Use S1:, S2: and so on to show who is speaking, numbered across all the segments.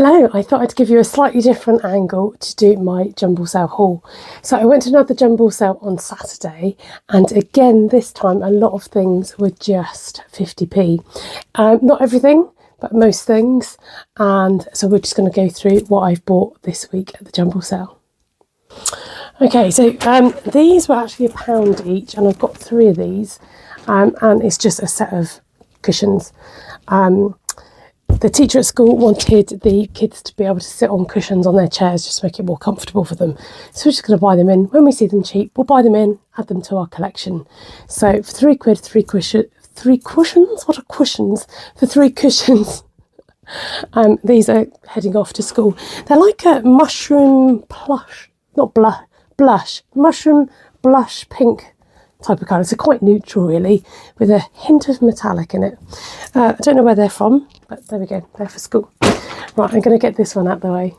S1: Hello, I thought I'd give you a slightly different angle to do my Jumble Sale haul. So I went to another Jumble Sale on Saturday, and again this time a lot of things were just 50p. Not everything, but most things, and so we're just going to go through what I've bought this week at the Jumble Sale. Okay, so these were actually £1 each, and I've got 3 of these, and it's just a set of cushions. The teacher at school wanted the kids to be able to sit on cushions on their chairs just to make it more comfortable for them. So we're just going to buy them in. When we see them cheap, we'll buy them in, add them to our collection. So for £3, 3 cushions? What are cushions? For 3 cushions. These are heading off to school. They're like a mushroom plush, not blush, mushroom blush pink type of colour. So quite neutral really, with a hint of metallic in it. I don't know where they're from, but there we go, they're for school. Right, I'm going to get this one out the way.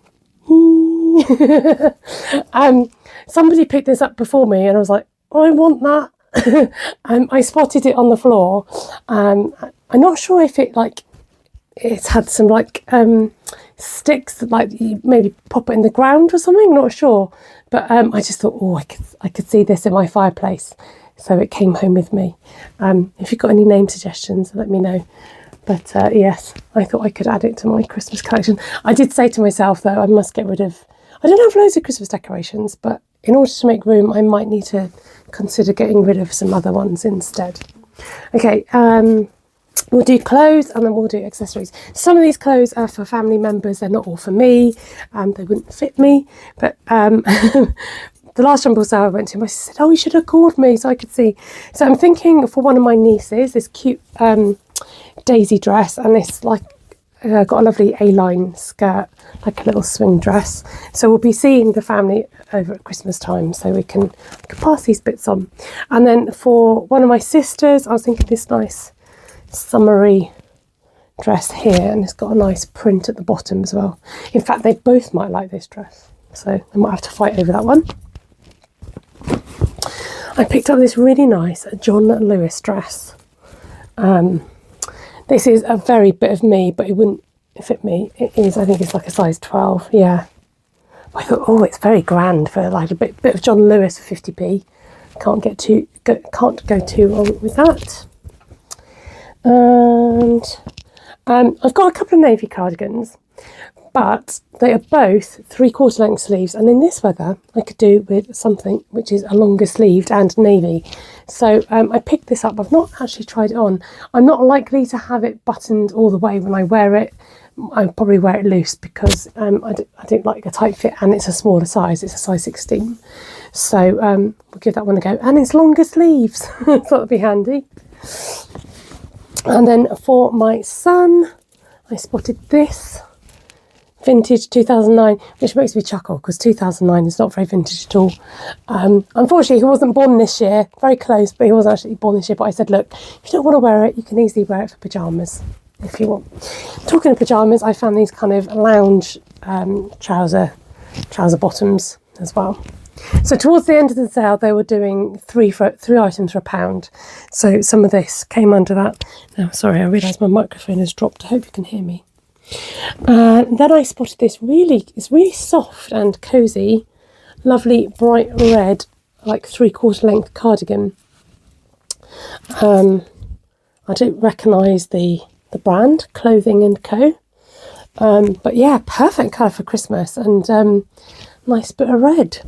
S1: Somebody picked this up before me and I was like, oh, I want that. I spotted it on the floor. I'm not sure if it's had some sticks that you maybe pop it in the ground or something, not sure. But I just thought, oh, I could see this in my fireplace. So it came home with me. If you've got any name suggestions, let me know. But yes, I thought I could add it to my Christmas collection. I did say to myself, though, I must get rid of... I don't have loads of Christmas decorations, but in order to make room, I might need to consider getting rid of some other ones instead. Okay, we'll do clothes and then we'll do accessories. Some of these clothes are for family members. They're not all for me. They wouldn't fit me. But the last Jumble Sale I went to, my sister said, oh, you should have called me so I could see. So I'm thinking for one of my nieces, this cute daisy dress, and this got a lovely A-line skirt, like a little swing dress. So we'll be seeing the family over at Christmas time, so we can pass these bits on. And then for one of my sisters, I was thinking this nice summery dress here, and it's got a nice print at the bottom as well. In fact, they both might like this dress, so I might have to fight over that one. I picked up this really nice John Lewis dress. This is a very bit of me, but it wouldn't fit me. It is, I think it's like a size 12, yeah. I thought, oh, it's very grand for like a bit of John Lewis for 50p. Can't go too wrong with that. And I've got a couple of navy cardigans, but they are both 3/4 length sleeves, and in this weather I could do with something which is a longer sleeved and navy. So I picked this up. I've not actually tried it on. I'm not likely to have it buttoned all the way when I wear it. I'll probably wear it loose because I don't like a tight fit, and it's a smaller size. It's a size 16. So we'll give that one a go. And it's longer sleeves, so that'll be handy. And then for my son, I spotted this vintage 2009, which makes me chuckle because 2009 is not very vintage at all. Unfortunately, he wasn't born this year. Very close, but he wasn't actually born this year. But I said, look, if you don't want to wear it, you can easily wear it for pyjamas if you want. Talking of pyjamas, I found these kind of lounge trouser bottoms as well. So towards the end of the sale, they were doing 3 items for £1. So some of this came under that. Now, sorry, I realise my microphone has dropped. I hope you can hear me. Then I spotted this it's really soft and cosy, lovely bright red, like 3/4 length cardigan. I don't recognise the brand, Clothing & Co. But yeah, perfect colour for Christmas, and nice bit of red.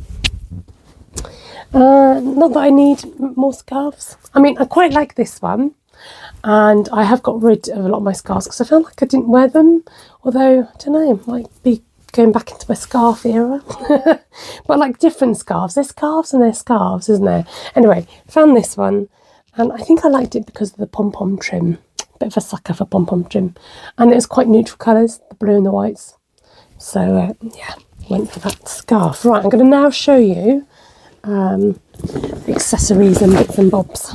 S1: Not that I need more scarves. I mean, I quite like this one, and I have got rid of a lot of my scarves because I felt like I didn't wear them, although I don't know, might be going back into my scarf era. But like different scarves, there's scarves and there's scarves, isn't there? Anyway, found this one, and I think I liked it because of the pom-pom trim. Bit of a sucker for pom-pom trim, and it was quite neutral colours, the blue and the whites. So yeah, went for that scarf. Right, I'm going to now show you accessories and bits and bobs.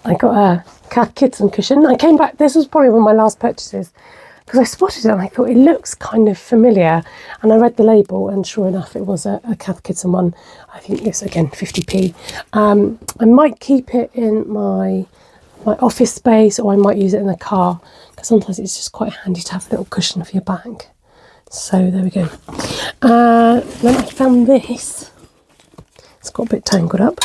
S1: I got a cat kitten cushion. I came back, this was probably one of my last purchases, because I spotted it and I thought it looks kind of familiar, and I read the label and sure enough it was a cat kitten one. I think it's again 50p. I might keep it in my my office space, or I might use it in the car, because sometimes it's just quite handy to have a little cushion for your bag. So there we go. Then I found this. It's got a bit tangled up.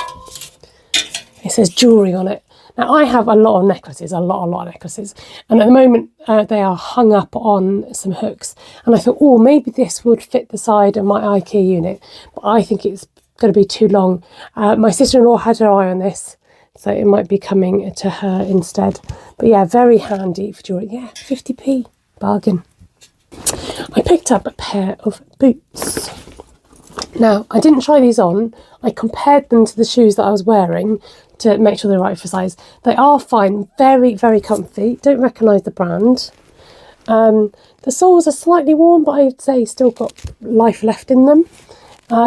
S1: It says jewellery on it. Now I have a lot of necklaces, a lot of necklaces, and at the moment they are hung up on some hooks, and I thought, oh, maybe this would fit the side of my IKEA unit, but I think it's going to be too long. My sister-in-law had her eye on this, so it might be coming to her instead. But yeah, very handy for jewellery. Yeah, 50p, bargain. I picked up a pair of boots. Now, I didn't try these on. I compared them to the shoes that I was wearing to make sure they're right for size. They are fine, very, very comfy. Don't recognise the brand. The soles are slightly worn, but I'd say still got life left in them.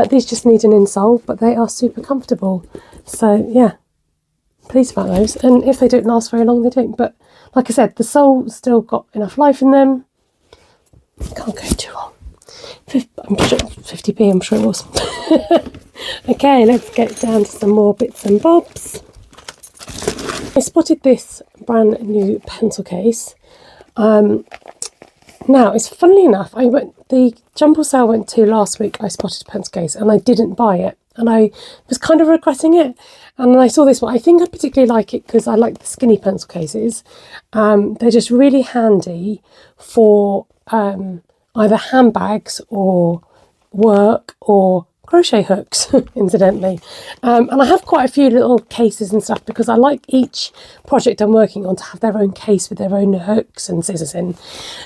S1: These just need an insole, but they are super comfortable. So yeah, pleased about those. And if they don't last very long, they don't. But like I said, the sole's still got enough life in them. Can't go too long. I'm sure 50p, I'm sure it was. Okay, let's get down to some more bits and bobs. I spotted this brand new pencil case. Now, it's funnily enough, the Jumble Sale I went to last week, I spotted a pencil case and I didn't buy it. And I was kind of regretting it. And then I saw this one. I think I particularly like it because I like the skinny pencil cases. They're just really handy for either handbags or work or crochet hooks, incidentally. And I have quite a few little cases and stuff because I like each project I'm working on to have their own case with their own hooks and scissors in.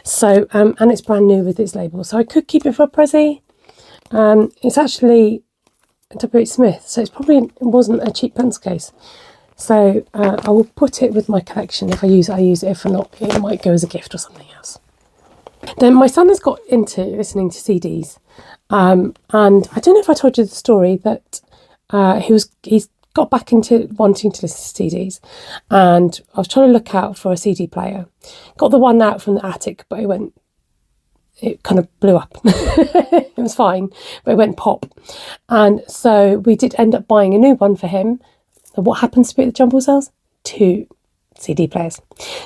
S1: So, and it's brand new with its label. So I could keep it for a prezi. It's actually W.H. Smith, so it wasn't a cheap pencil case. So I will put it with my collection. If I use it, I use it. If not, it might go as a gift or something else. Then my son has got into listening to CDs, and I don't know if I told you the story that he's got back into wanting to listen to CDs, and I was trying to look out for a CD player. Got the one out from the attic, but it kind of blew up. It was fine, but it went pop, and so we did end up buying a new one for him. And what happens to be at the Jumble Sales? 2 CD players.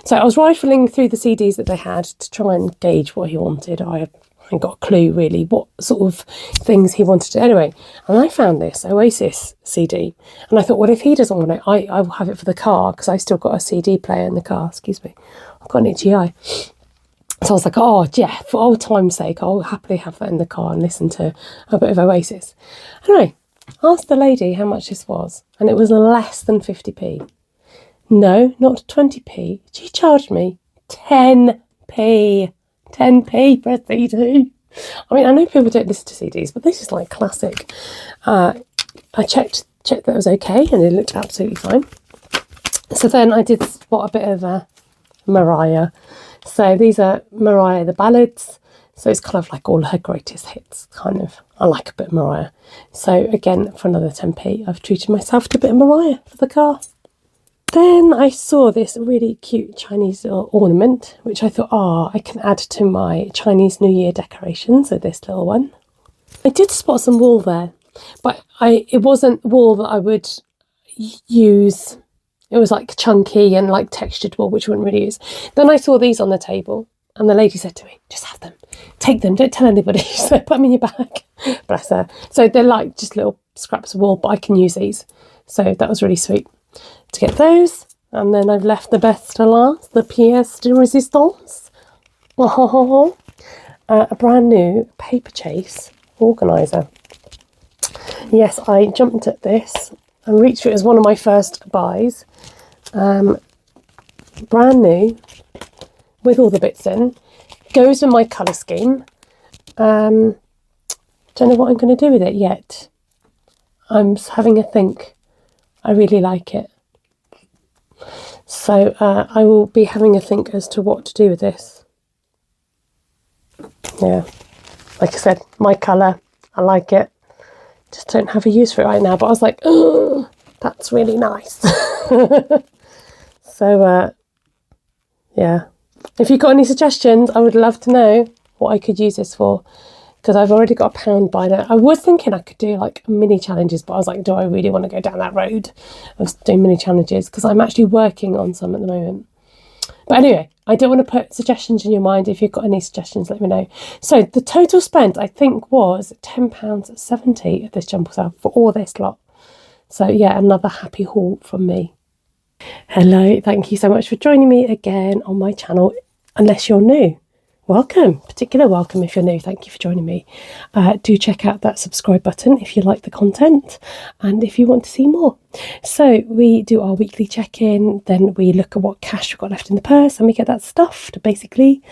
S1: So I was rifling through the CDs that they had to try and gauge what he wanted. I hadn't got a clue really what sort of things he wanted to anyway. And I found this Oasis CD, and I thought, well, if he doesn't want it, I will have it for the car, because I still got a CD player in the car. Excuse me, I've got an itchy eye. So I was like, oh yeah, for old time's sake, I'll happily have that in the car and listen to a bit of Oasis. Anyway, asked the lady how much this was, and it was less than 50p. No, not 20p. She charged me 10p. 10p for a CD. I mean, I know people don't listen to CDs, but this is like classic. I checked that it was okay, and it looked absolutely fine. So then I did spot a bit of Mariah. So these are Mariah the ballads. So it's kind of like all her greatest hits, kind of. I like a bit of Mariah. So again, for another 10p, I've treated myself to a bit of Mariah for the car. Then I saw this really cute Chinese little ornament, which I thought, I can add to my Chinese New Year decorations. So this little one. I did spot some wool there, but it wasn't wool that I would use. It was like chunky and like textured wool, which I wouldn't really use. Then I saw these on the table, and the lady said to me, just have them. Take them, don't tell anybody. So put them in your bag. Bless her. So they're like just little scraps of wool, but I can use these. So that was really sweet to get those. And then I've left the best to last, the pièce de résistance. A brand new paper chase organiser. Yes, I jumped at this and reached for it as one of my first buys. Brand new, with all the bits in. Goes with my colour scheme. Don't know what I'm going to do with it yet. I'm having a think. I really like it. So I will be having a think as to what to do with this. Yeah, like I said, my colour, I like it. Just don't have a use for it right now. But I was like, oh, that's really nice. So, yeah. If you've got any suggestions, I would love to know what I could use this for. because I've already got a pound by now. I was thinking I could do like mini challenges, but I was like, do I really want to go down that road? I was doing mini challenges because I'm actually working on some at the moment. But anyway, I don't want to put suggestions in your mind. If you've got any suggestions, let me know. So the total spent, I think, was £10.70 at this jumble sale for all this lot. So yeah, another happy haul from me. Hello, thank you so much for joining me again on my channel. Unless you're new, welcome, particular welcome if you're new. Thank you for joining me. Do check out that subscribe button if you like the content and if you want to see more. So we do our weekly check-in, then we look at what cash we've got left in the purse and we get that stuffed, basically.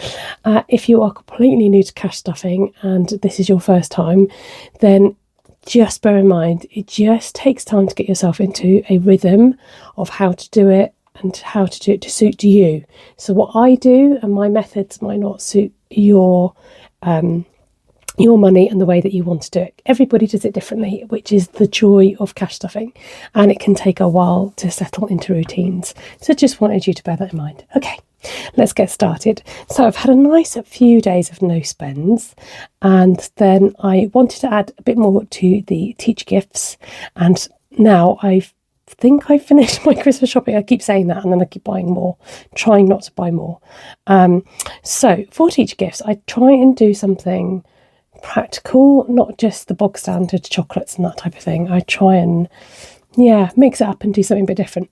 S1: If you are completely new to cash stuffing and this is your first time, then just bear in mind, it just takes time to get yourself into a rhythm of how to do it and how to do it to suit you. So what I do and my methods might not suit your money and the way that you want to do it. Everybody does it differently, which is the joy of cash stuffing, and it can take a while to settle into routines. So just wanted you to bear that in mind. Okay, let's get started. So I've had a nice few days of no spends, and then I wanted to add a bit more to the teacher gifts, and now I think I've finished my Christmas shopping. I keep saying that and then I keep buying more, trying not to buy more. So for teacher gifts, I try and do something practical, not just the bog standard chocolates and that type of thing. I try and mix it up and do something a bit different.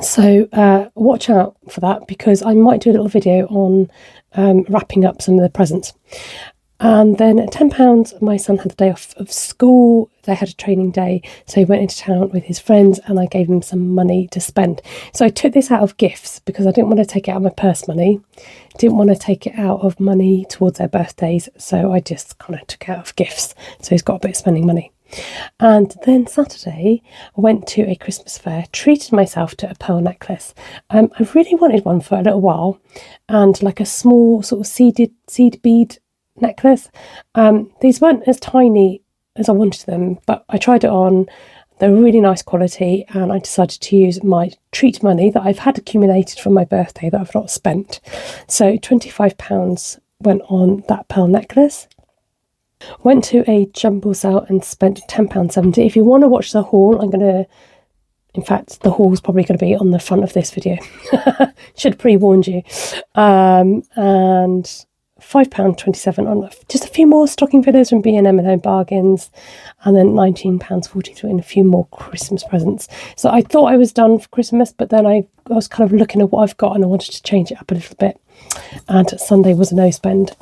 S1: So watch out for that, because I might do a little video on wrapping up some of the presents. And then at £10, my son had the day off of school. They had a training day, so he went into town with his friends and I gave him some money to spend. So I took this out of gifts because I didn't want to take it out of my purse money. Didn't want to take it out of money towards their birthdays, so I just kind of took it out of gifts. So he's got a bit of spending money. And then Saturday, I went to a Christmas fair, treated myself to a pearl necklace. I really wanted one for a little while, and like a small sort of seed bead necklace. These weren't as tiny as I wanted them, but I tried it on. They're really nice quality, and I decided to use my treat money that I've had accumulated from my birthday that I've not spent. So £25 went on that pearl necklace. Went to a jumble sale and spent £10.70. If you want to watch the haul, in fact, the haul's probably going to be on the front of this video. Should have pre-warned you. And £5.27 on just a few more stocking fillers from B&M and Home Bargains, and then £19.43 in a few more Christmas presents. So I thought I was done for Christmas, but then I was kind of looking at what I've got and I wanted to change it up a little bit. And Sunday was a no spend.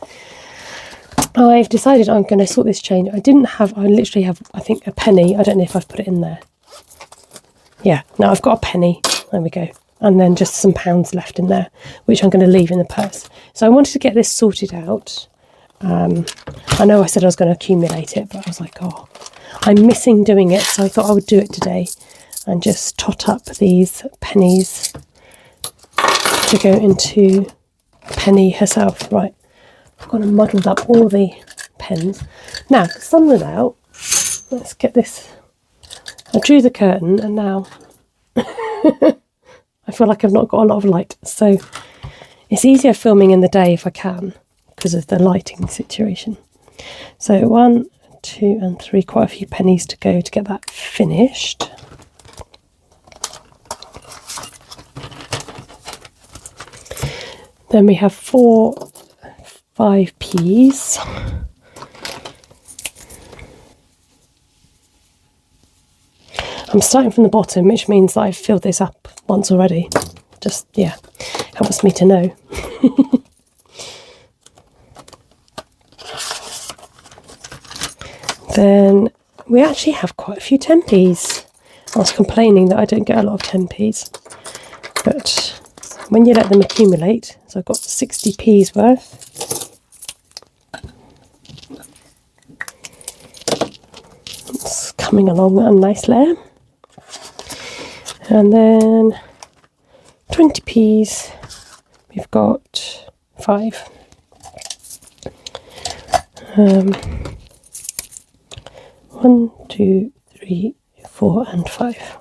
S1: I've decided I'm going to sort this change. I literally have, I think, a penny. I don't know if I've put it in there. Yeah, no, I've got a penny. There we go. And then just some pounds left in there, which I'm going to leave in the purse. So I wanted to get this sorted out. I know I said I was going to accumulate it, but I was like, oh, I'm missing doing it. So I thought I would do it today and just tot up these pennies to go into Penny herself. Right, I've gone and muddled up all the pens. Now, the sun was out. Let's get this. I drew the curtain and now I feel like I've not got a lot of light. So it's easier filming in the day if I can because of the lighting situation. So 1, 2 and 3, quite a few pennies to go to get that finished. Then we have 4, 5p's. I'm starting from the bottom, which means that I've filled this up once already. Just, yeah, helps me to know. Then we actually have quite a few 10p's. I was complaining that I don't get a lot of 10p's, but when you let them accumulate, so I've got 60p's worth. It's coming along a nice layer. And then 20p's, we've got 5. 1, 2, 3, 4 and 5.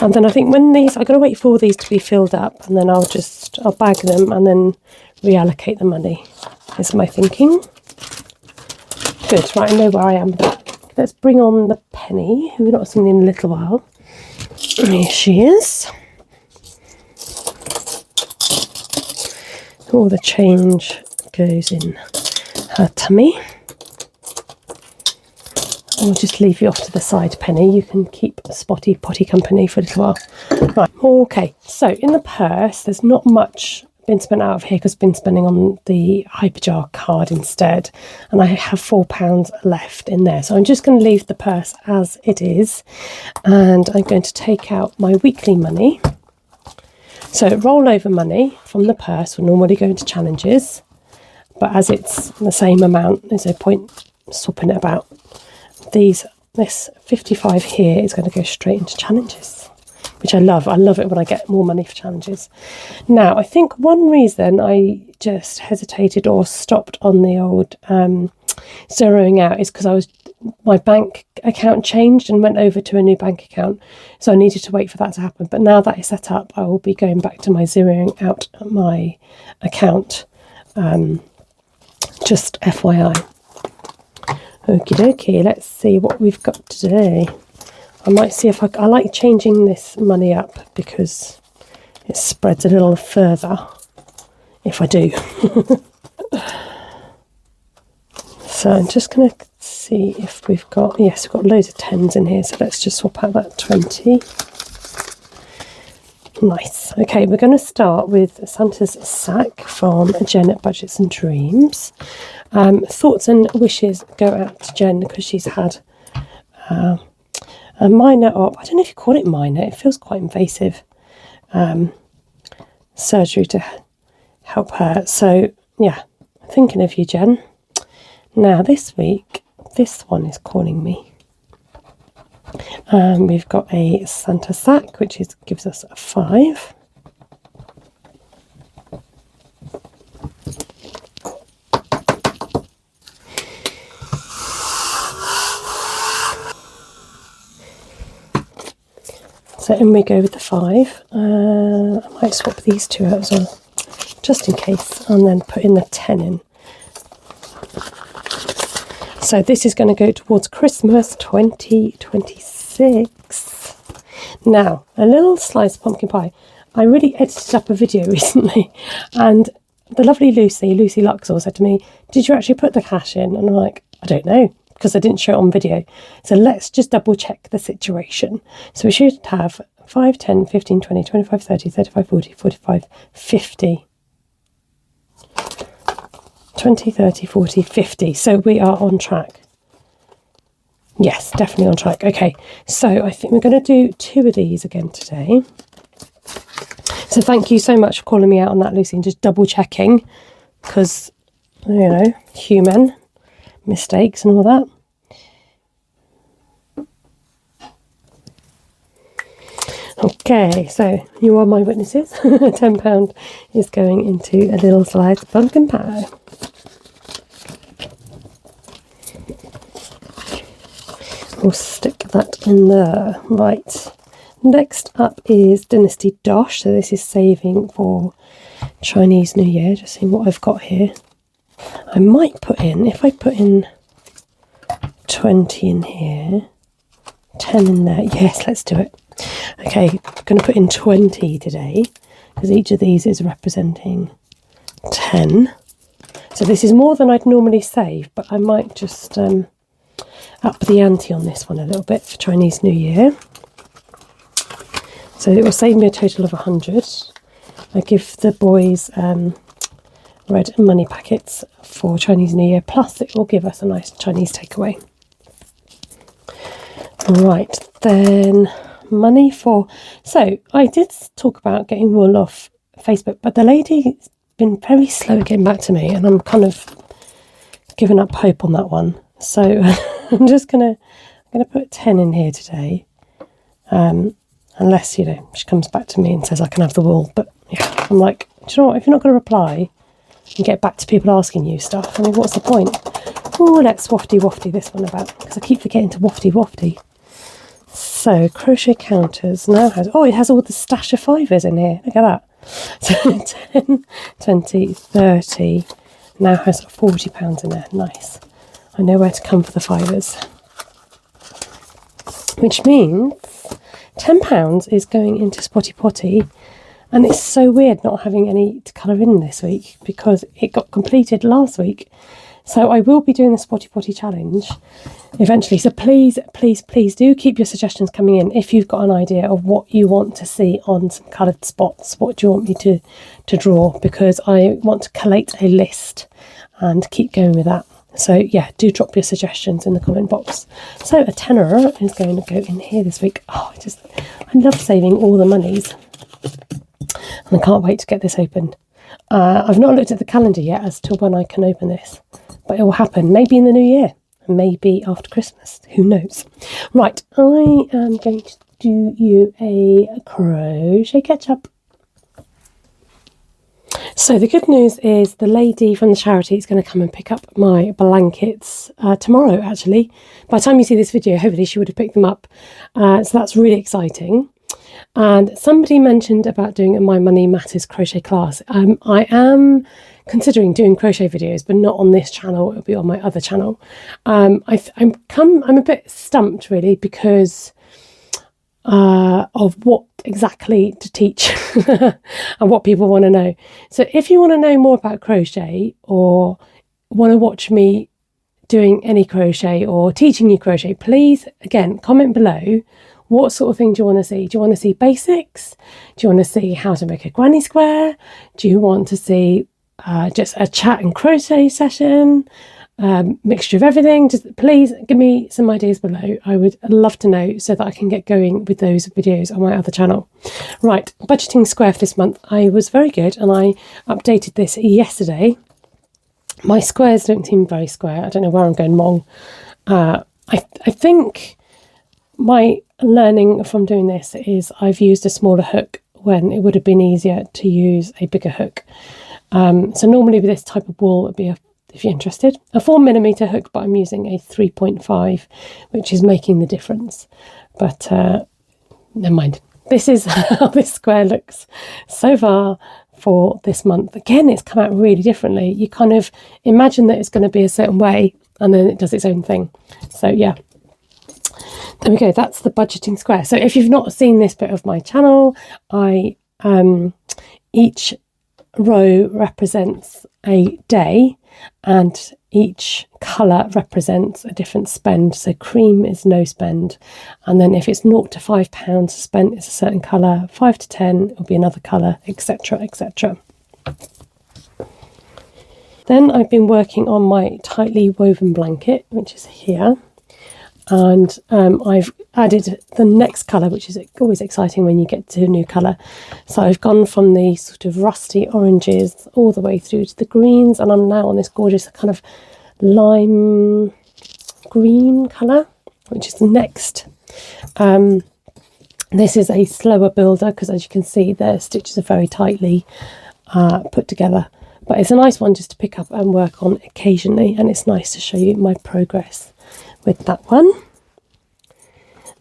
S1: And then I think when these, I've got to wait for these to be filled up, and then I'll bag them and then reallocate the money. is my thinking. Good, right, I know where I am with that. Let's bring on the penny, who we've not seen in a little while. Here she is. All the change goes in her tummy. I'll just leave you off to the side, Penny. You can keep Spotty Potty company for a little while. Right, okay, so in the purse, there's not much been spent out of here because I've been spending on the Hyperjar card instead. And I have £4 left in there. So I'm just going to leave the purse as it is. And I'm going to take out my weekly money. So rollover money from the purse will normally go into challenges. But as it's the same amount, there's no point swapping it about. This 55 here is going to go straight into challenges, which I love. I love it when I get more money for challenges. Now, I think one reason I just hesitated or stopped on the old zeroing out is because my bank account changed and went over to a new bank account. So I needed to wait for that to happen. But now that it's set up, I will be going back to my zeroing out my account. Just FYI. Okie dokie, let's see what we've got today. I might see if I like changing this money up because it spreads a little further if I do. So I'm just going to see if we've got, yes, we've got loads of 10s in here. So let's just swap out that 20. Nice. Okay, we're going to start with Santa's sack from Jen at Budgets and Dreams. Thoughts and wishes go out to Jen because she's had a minor, or I don't know if you call it minor, it feels quite invasive, surgery to help her. So yeah, thinking of you, Jen. Now this week, this one is calling me. We've got a Santa sack, which gives us a 5. So in we go with the 5. I might swap these two out as well, just in case, and then put in the 10 in. So this is going to go towards Christmas 2026. Now, a little slice of pumpkin pie. I really edited up a video recently, and the lovely Lucy Luxor said to me, did you actually put the cash in? And I'm like, I don't know, because I didn't show it on video. So let's just double check the situation. So we should have 5, 10, 15, 20, 25, 30, 35, 40, 45, 50. 20, 30, 40, 50. So we are on track. Yes, definitely on track. Okay, so I think we're going to do 2 of these again today. So thank you so much for calling me out on that, Lucy, and just double checking because, you know, human mistakes and all that. Okay, so you are my witnesses. £10 is going into a little slice of pumpkin pie. We'll stick that in there. Right. Next up is Dynasty Dosh. So this is saving for Chinese New Year. Just seeing what I've got here. I might put in, if I put in 20 in here, 10 in there. Yes, let's do it. Okay, I'm going to put in 20 today because each of these is representing 10. So this is more than I'd normally save, but I might just up the ante on this one a little bit for Chinese New Year. So it will save me a total of 100. I give the boys red money packets for Chinese New Year, plus it will give us a nice Chinese takeaway. Right, then money for... So I did talk about getting wool off Facebook, but the lady's been very slow at getting back to me, and I'm kind of giving up hope on that one. So I'm just gonna put 10 in here today, unless, you know, she comes back to me and says I can have the wool. But yeah, I'm like, do you know what, if you're not going to reply and get back to people asking you stuff, I mean, what's the point? Oh, let's wafty this one about, because I keep forgetting to wafty. So crochet counters now has, oh, it has all the stash of 5s in here, look at that. So 10, 20, 30, Now has £40 in there. Nice. I know where to come for the fivers. Which means £10 is going into Spotty Potty. And it's so weird not having any to colour in this week because it got completed last week. So I will be doing the Spotty Potty challenge eventually. So please, please, please do keep your suggestions coming in. If you've got an idea of what you want to see on some coloured spots, what do you want me to draw? Because I want to collate a list and keep going with that. So yeah, do drop your suggestions in the comment box. So a tenner is going to go in here this week. Oh, I love saving all the monies. And I can't wait to get this opened. I've not looked at the calendar yet as to when I can open this, but it will happen maybe in the new year, maybe after Christmas, who knows. Right, I am going to do you a crochet catch-up. So the good news is the lady from the charity is going to come and pick up my blankets tomorrow, actually. By the time you see this video, hopefully she would have picked them up. So that's really exciting. And somebody mentioned about doing a My Money Matters crochet class. I am considering doing crochet videos, but not on this channel. It'll be on my other channel. I'm a bit stumped really because of what exactly to teach and what people want to know. So if you want to know more about crochet or want to watch me doing any crochet or teaching you crochet, please, again, comment below. What sort of thing do you want to see? Do you want to see basics? Do you want to see how to make a granny square? Do you want to see just a chat and crochet session? Mixture of everything? Just please give me some ideas below. I would love to know so that I can get going with those videos on my other channel. Right, budgeting square for this month. I was very good and I updated this yesterday. My squares don't seem very square. I don't know where I'm going wrong. I think my learning from doing this is I've used a smaller hook when it would have been easier to use a bigger hook. So normally with this type of wool, it'd be if you're interested, a 4mm hook, but I'm using a 3.5, which is making the difference. But never mind. This is how this square looks so far for this month. Again, it's come out really differently. You kind of imagine that it's going to be a certain way, and then it does its own thing. So yeah. There we go, that's the budgeting square. So if you've not seen this bit of my channel, each row represents a day and each colour represents a different spend. So cream is no spend, and then if it's 0 to £5 spent, it's a certain colour, 5 to 10 will be another colour, etc, etc. Then I've been working on my tightly woven blanket, which is here. And I've added the next colour, which is always exciting when you get to a new colour. So I've gone from the sort of rusty oranges all the way through to the greens, and I'm now on this gorgeous kind of lime green colour, which is the next. This is a slower builder because, as you can see, the stitches are very tightly put together. But it's a nice one just to pick up and work on occasionally, and it's nice to show you my progress with that one.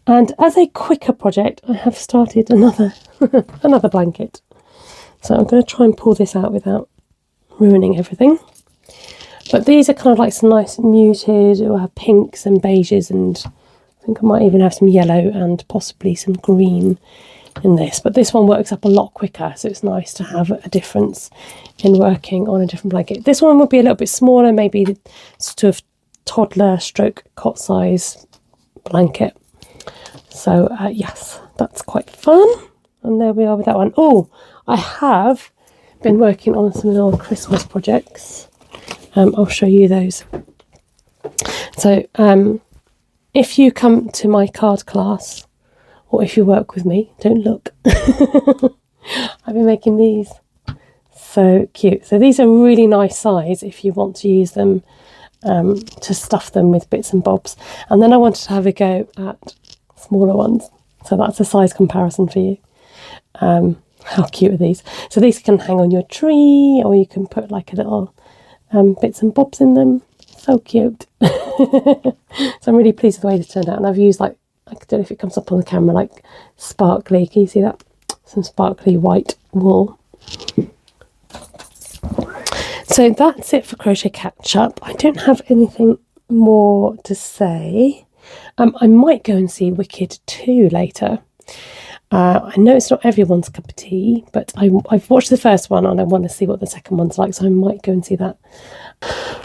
S1: And as a quicker project, I have started another another blanket. So I'm going to try and pull this out without ruining everything. But these are kind of like some nice muted or pinks and beiges, and I think I might even have some yellow and possibly some green in this. But this one works up a lot quicker, so it's nice to have a difference in working on a different blanket. This one would be a little bit smaller, maybe the sort of toddler stroke cot size blanket. So yes, that's quite fun. And there we are with that one. Oh, I have been working on some little Christmas projects. I'll show you those. So if you come to my card class, or if you work with me, don't look. I've been making these. So cute. So these are really nice size if you want to use them to stuff them with bits and bobs. And then I wanted to have a go at smaller ones, so that's a size comparison for you. How cute are these? So these can hang on your tree, or you can put like a little bits and bobs in them. So cute. So I'm really pleased with the way this turned out, and I've used like, I don't know if it comes up on the camera, like sparkly, can you see that? Some sparkly white wool. So that's it for crochet catch up. I don't have anything more to say. I might go and see Wicked 2 later. I know it's not everyone's cup of tea, but I've watched the first one and I want to see what the second one's like, so I might go and see that.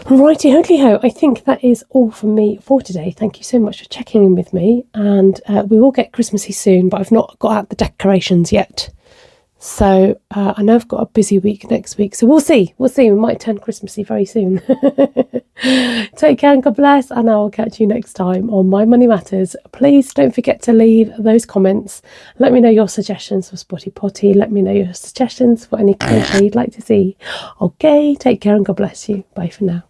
S1: Righty holy ho, I think that is all from me for today. Thank you so much for checking in with me, and we will get Christmassy soon, but I've not got out the decorations yet. So I know I've got a busy week next week, so we'll see. We might turn Christmassy very soon. Take care and God bless, and I'll catch you next time on My Money Matters. Please don't forget to leave those comments. Let me know your suggestions for Spotty Potty. Let me know your suggestions for any crochet you'd like to see. Okay, take care and God bless you. Bye for now.